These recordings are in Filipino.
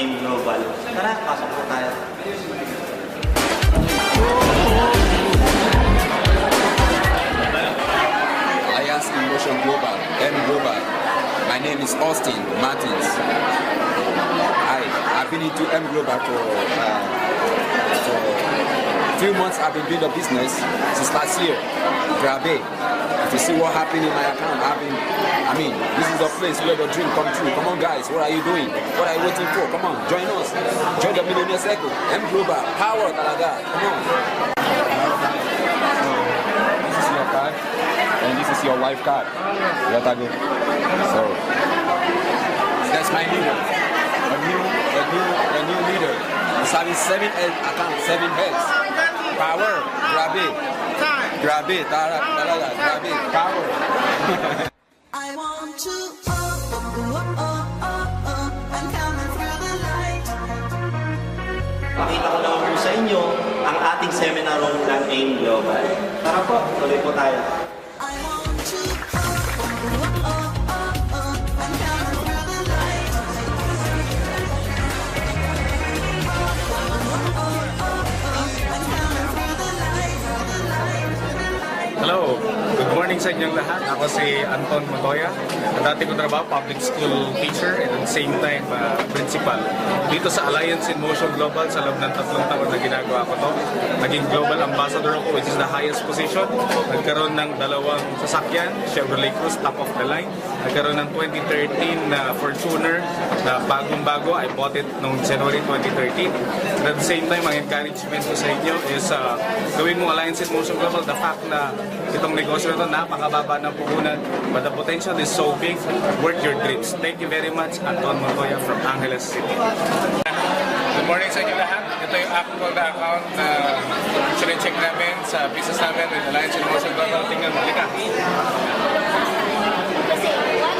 AIM Global. Tara, pasok po tayo. Alliance in Motion Global, M Global. My name is Austin Martins. I've been into M Global for a few months. I've been doing the business since last year. Grabe. If you see what happened in my account, this is the place where the dream come true. Come on guys, what are you doing? What are you waiting for? Come on, join us. Join the Millionaire Circle. M Global, power talaga. Come on. This is your card, and this is your wife card. Latago. So, that's my leader. A new leader. He's having 7 accounts, 7 heads. Power, grabe. Grabe, talaga, grabe, power. I want to I'm coming through the light. Pakita ko naman po sa inyo ang ating seminar room ng AIM Global. Tara po, tuloy po tayo. I want to I'm coming through the light. I'm coming through the light. Hello, good morning sa inyong lahat. Ako si Anton Montoya. Dati ko trabaho, public school teacher and at the same time principal. Dito sa Alliance in Motion Global, sa loob ng 3 taon na ginagawa ko to. Naging global ambassador ako, which is the highest position. Nagkaroon ng 2 sasakyan, Chevrolet Cruze, top of the line. Nagkaroon ng 2013 na Fortuner na bagong-bago. I bought it noong January 2013. And at the same time, ang encouragement ko sa inyo is gawin mo Alliance in Motion Global. The fact na itong negosyo na ito, napakababa ng puhunan, but the potential is so big. Work your dreams. Thank you very much, Anton Montoya from Angeles City. Good morning sa inyo lahat. Ito yung actual na account na check namin sa business namin with Alliance in Motion Global. Tingnan mo, halika.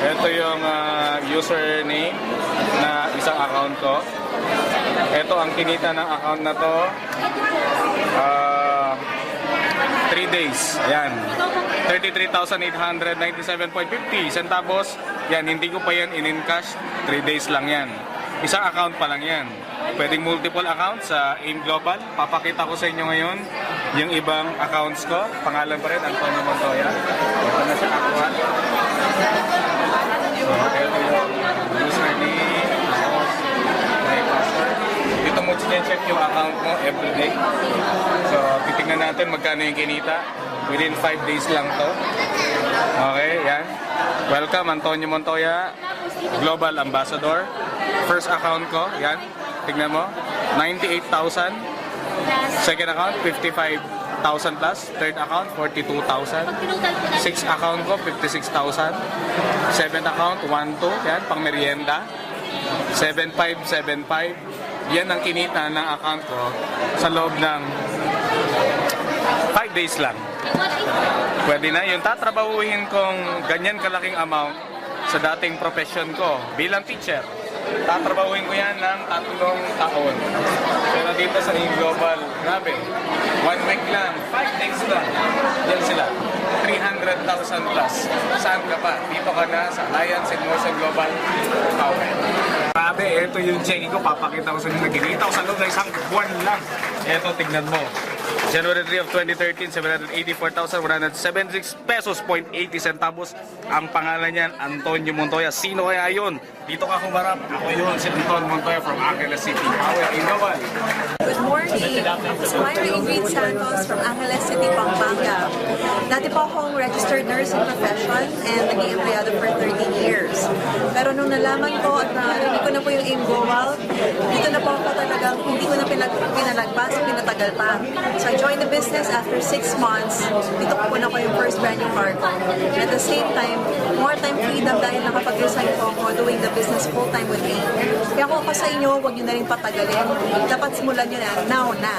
Ito yung username na isang account ko. Ito ang kinita ng account na to. 3 days. Ayan. 33,897.50 centavos. Yan, hindi ko pa yan in-cash. 3 days lang yan. Isang account pa lang yan. Pwedeng multiple accounts sa AIM Global. Papakita ko sa inyo ngayon yung ibang accounts ko. Pangalan pa rin, Antonio Montoya. Ito na siya account. So, ito yung username. May password. Dito mo check yung account mo everyday. So, titingnan natin magkano yung kinita. Within 5 days lang to. Okay, yan. Welcome, Antonio Montoya, Global Ambassador. First account ko, yan. Tingnan mo, 98,000. Second account, 55,000 plus. Third account, 42,000. Sixth account ko, 56,000. Seventh account, 12. Yan, pang merienda. 7575. Yan ang kinita ng account ko sa loob ng 5 days lang. Pwede na. Yung tatrabahuhin kong ganyan kalaking amount sa dating profession ko bilang teacher. Tatrabahuhin ko yan ng 3 taon. Pero dito sa AIM Global, grabe. 1 week lang, 5 days lang. Yan sila. 300,000 plus. Saan ka pa? Dito ka na sa Alliance in Motion Global. Okay. Grabe, ito yung checking ko. Papakita ko sa inyo. Nagkikita ko sa loob na 1 buwan lang. Ito, tignan mo. January 3 of 2013, 784,176 pesos, 80 centavos. Ang pangalan niyan, Antonio Montoya. Sino kaya yun? Dito ka humarap. Ako yun, si Anton Montoya from Angeles City. Power Innova. Good morning. It's Myra Ingrid Santos from Angeles City, Pampanga. Dati po akong registered nurse in profession and naging empleyado for 13 years. Pero nung nalaman ko at narinig ko na po yung AIM Global, dito na po ako talagang hindi ko na pinalagpas, pinatagal pa. So I joined the business after 6 months. Dito ko na ko yung first brand new car ko. At the same time, more time freedom dahil nakapag-resign po ako doing the business full-time with AIM. Kaya ako sa inyo, huwag nyo na rin patagalin. Dapat simulan nyo na, now na.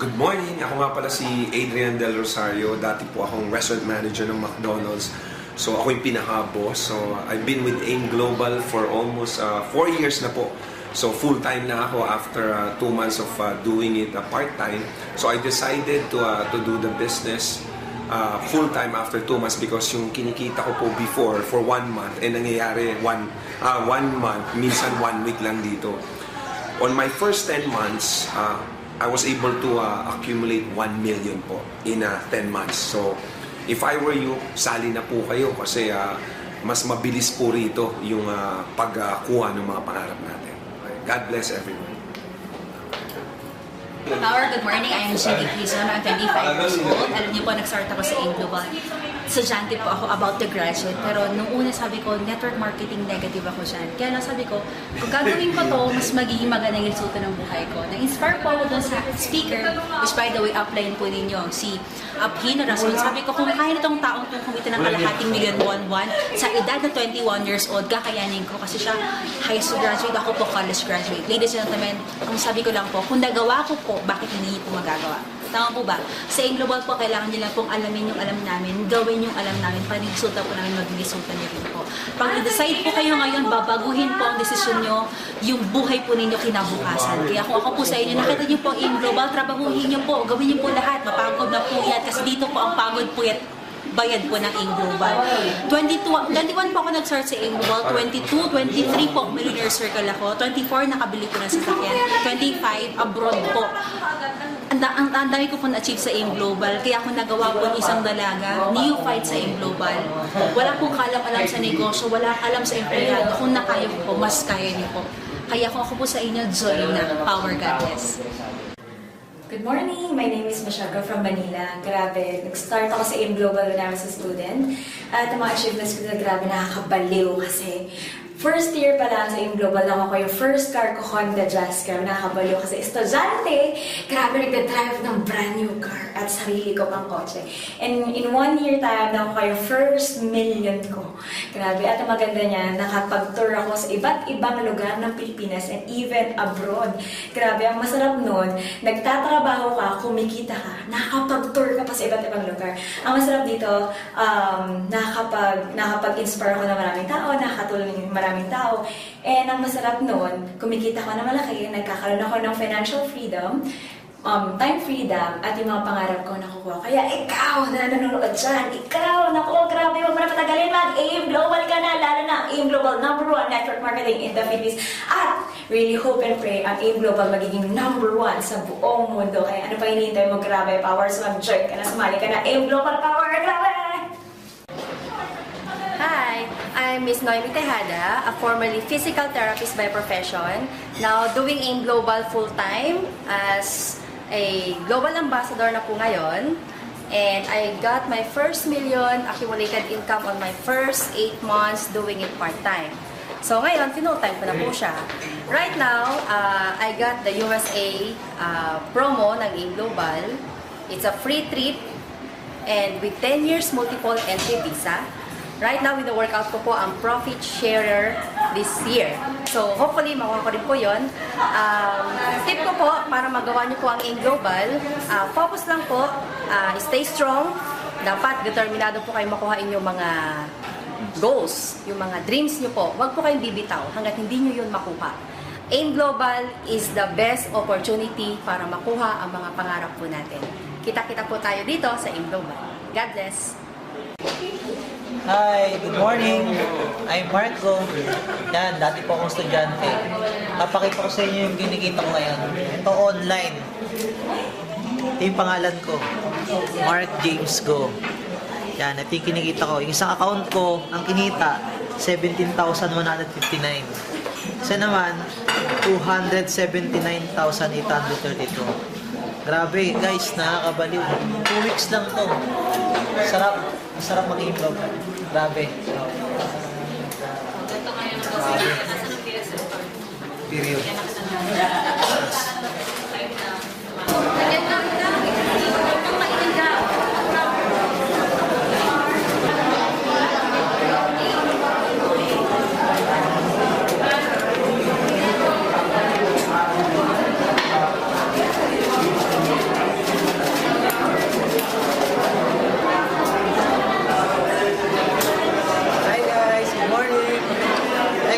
Good morning! Ako nga pala si Adrian Del Rosario. Dati po akong restaurant manager ng McDonald's. So ako yung pinaka-boss. So I've been with AIM Global for almost 4 years na po. So full-time na ako after 2 months of doing it part-time. So I decided to do the business full-time after 2 months because yung kinikita ko po before for 1 month nangyayari 1 month, minsan 1 week lang dito. On my first 10 months, I was able to accumulate 1 million po in 10 months. So, if I were you, sali na po kayo kasi mas mabilis po rito yung pagkuha ng mga pangarap natin. God bless everyone. Power, good morning. I am Jenny Quizon. I'm 25 years old. Alam niyo po, nag-start ako sa AIM Global. Estudyante po ako, about to graduate. Pero nung una sabi ko, network marketing negative ako dyan. Kaya lang sabi ko, kung gagawin ko to, mas magiging maganda yung resulta ng buhay ko. Na-inspire po ako doon sa speaker, which by the way, upline po ninyo, si Pino Rason. Sabi ko, kung kaya nitong taong itong kumita ng kalahating milyon buwan-buwan, sa edad na 21 years old, kakayanin ko. Kasi siya, high school graduate, ako po college graduate. Ladies and gentlemen, ang sabi ko lang po, kung nagawa ko po, bakit hindi po magagawa? Tama po ba? Sa AIM Global po, kailangan nila pong alamin yung alam namin, gawin yung alam namin, para resulta po namin mag-resulta niyo rin po. Pag i-decide po kayo ngayon, babaguhin po ang desisyon nyo, yung buhay po ninyo kinabukasan. Kaya kung ako po sa inyo, nakita niyo po AIM Global, trabahuhin niyo po, gawin niyo po lahat, mapagod na po yan, kasi dito po ang pagod po yan, bayad po ng AIM Global. 21 po ako nag-start sa AIM Global, 22, 23 po, millionaire circle ako, 24 nakabili ko ng sasakyan, 25 abroad po. Ang dami ko po na-achieve sa AIM Global, kaya ako nagawa po ng isang dalaga, neophyte sa AIM Global. Wala pong kalam-alam sa negosyo, wala alam sa empleyado. Kung nakaya ko po, mas kaya niyo po. Kaya kung ako po sa inyo, join na. Power God bless. Good morning! My name is Michelle from Manila. Grabe, nag-start ako sa AIM Global when I was a student. At ang mga achievements ko na grabe, nakakabaliw kasi first year pa lang sa AIM Global lang ako yung first car ko, Honda Jazz. Grabe, nakakabaliw kasi estudyante, grabe nagda-drive ng brand new car at sarili ko pang kotse. And in 1 year time, na ako yung first million ko. Grabe, at ang maganda niya, nakapag-tour ako sa iba't ibang lugar ng Pilipinas and even abroad. Grabe, ang masarap nun, nagtatrabaho ka, kumikita ka, nakapag-tour ka pa sa iba't ibang lugar. Ang masarap dito, nakapag-inspire ako ng maraming tao, nakakatulong ng maraming tao. And ang masarap nun, kumikita ko na malaki, nagkakaroon ako ng financial freedom, time freedom, at yung mga pangarap ko nakukuha. Kaya ikaw na nanonood dyan, ikaw, naku, grabe, huwag mo na patagalin, mag-AIM Global ka na, lalo na AIM Global #1 network marketing in the Philippines. At really hope and pray ang AIM Global magiging #1 sa buong mundo. Kaya ano pa hinihintay mo, grabe, power, so mag-join ka na, sumali ka na, AIM Global Power, grabe! Hi, I'm Miss Noemi Tejada, a formerly physical therapist by profession, now doing AIM Global full-time as a global ambassador na po ngayon. And I got my first million accumulated income on my first 8 months doing it part-time. So ngayon, full-time ko na po siya. Right now, I got the USA promo ng AIM Global. It's a free trip and with 10 years multiple entry visa. Right now, with the workout ko po, ang profit sharer this year. So, hopefully, makuha ko rin po yun. Tip ko po, para magawa niyo po ang AIM Global, focus lang po, stay strong. Dapat, determinado po kayo makuha inyong mga goals, yung mga dreams niyo po. Huwag po kayong bibitaw hanggat hindi niyo yun makuha. AIM Global is the best opportunity para makuha ang mga pangarap po natin. Kita-kita po tayo dito sa AIM Global. God bless! Hi, good morning. I'm Marco. Yan, dati po akong estudyante. Papakita ko sa inyo yung kinikita ko ngayon. Ito online. Ito yung pangalan ko. Mark James Go. Yan, ito yung kinikita ko. Yung isang account ko, ang kinita, 17,159. Isa naman, 279,832. Grabe guys, nakakabaliw. 2 weeks lang to. Sarap. Masarap mag-improve. Grabe. Period.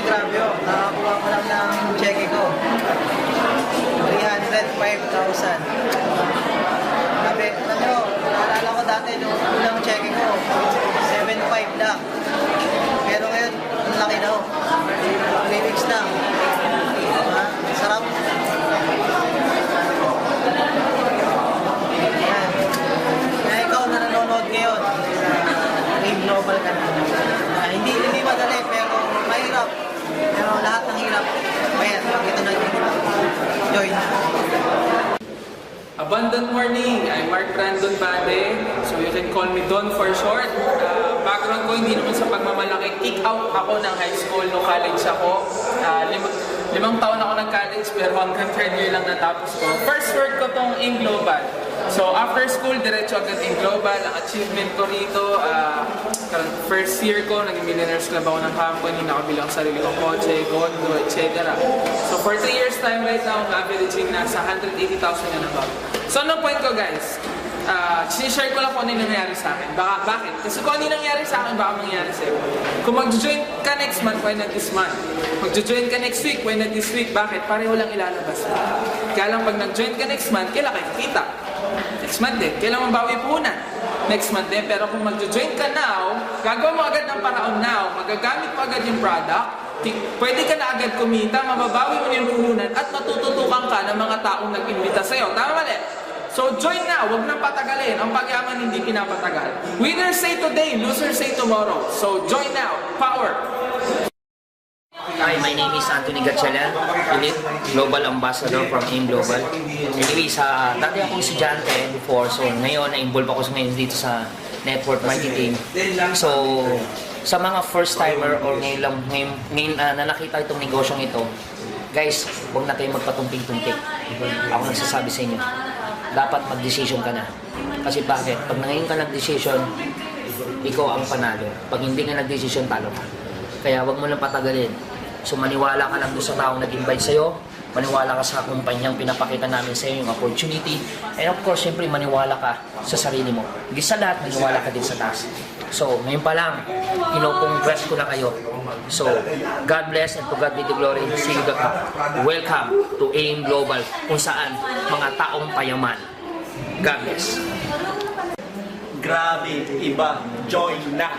Grabe oh, nakakuha ko lang ng cheque ko. 305,000. Grabe, alam nyo, naalala ko dati nung unang cheque ko, 7.5 lang. Pero ngayon, ang laki na oh. lyrics lang. Diba? Sarap. Ayan. Kaya ikaw na nanonood ngayon, AIM Global ka na. Hindi madali, pero mahirap. Pero lahat ng hirap, ayan, ito na yung join. Abundant morning! I'm Mark Brandon Bade, so you can call me Don for short. Background ko hindi naman sa pagmamalaki. Kick out ako ng high school no college ako. Limang taon ako ng college pero hanggang third year lang natapos ko. First word ko tong AIM Global. So after school, diretso agad AIM Global. Ang achievement ko rito, first year ko, naging Millionaires Club ako ng company, nakabili ang sarili kong kotse, condo, etc. So for 3 years time right now, averaging nasa 180,000 na above. So anong point ko guys? Sinishare ko lang kung ano yung nangyari sa akin. Bakit? Kasi kung ano yung nangyari sa akin, baka mangyari sa'yo. Kung mag-join ka next month, why not this month? Mag-join ka next week, why not this week? Bakit? Pareho lang ilalabas. Kaya lang pag nag-join ka next month, kailan kayo kita? Next month din. Kailan mabawi puhunan? Next month din. Pero kung mag-join ka now, gagawa mo agad ng paraon now, magagamit mo agad yung product, pwede ka na agad kumita, mababawi mo yung puhunan, at matututukan ka ng mga taong nag-imbita sa'yo. Tama mali? So join na, huwag nang patagalin. Ang pagyaman hindi pinapatagal. Winners say today, losers say tomorrow. So join now. Power! Hi, my name is Anthony Gatchalan, Elite Global Ambassador from AIM Global. Anyway, dati akong estudyante before, so ngayon na-involve ako ngayon dito sa network marketing. So, sa mga first timer or ngayon na nakita itong negosyong ito, guys, huwag na kayong magpatumping-tumpik. Ako nagsasabi sa inyo, dapat mag-decision ka na. Kasi bakit? Pag nangayon ka nag-decision, ikaw ang panalo. Pag hindi ka nag-decision, talo ka. Kaya huwag mo lang patagalin. So maniwala ka lang doon sa taong nag-invite sa'yo, maniwala ka sa kumpanyang pinapakita namin sa'yo yung opportunity, and of course, syempre maniwala ka sa sarili mo. Hindi sa lahat, maniwala ka din sa taas. So, ngayon pa lang, congrats ko na kayo. So, God bless and to God be the glory. See you the top. Welcome to AIM Global, kung saan mga taong payaman. God bless. Grabe, iba, join na!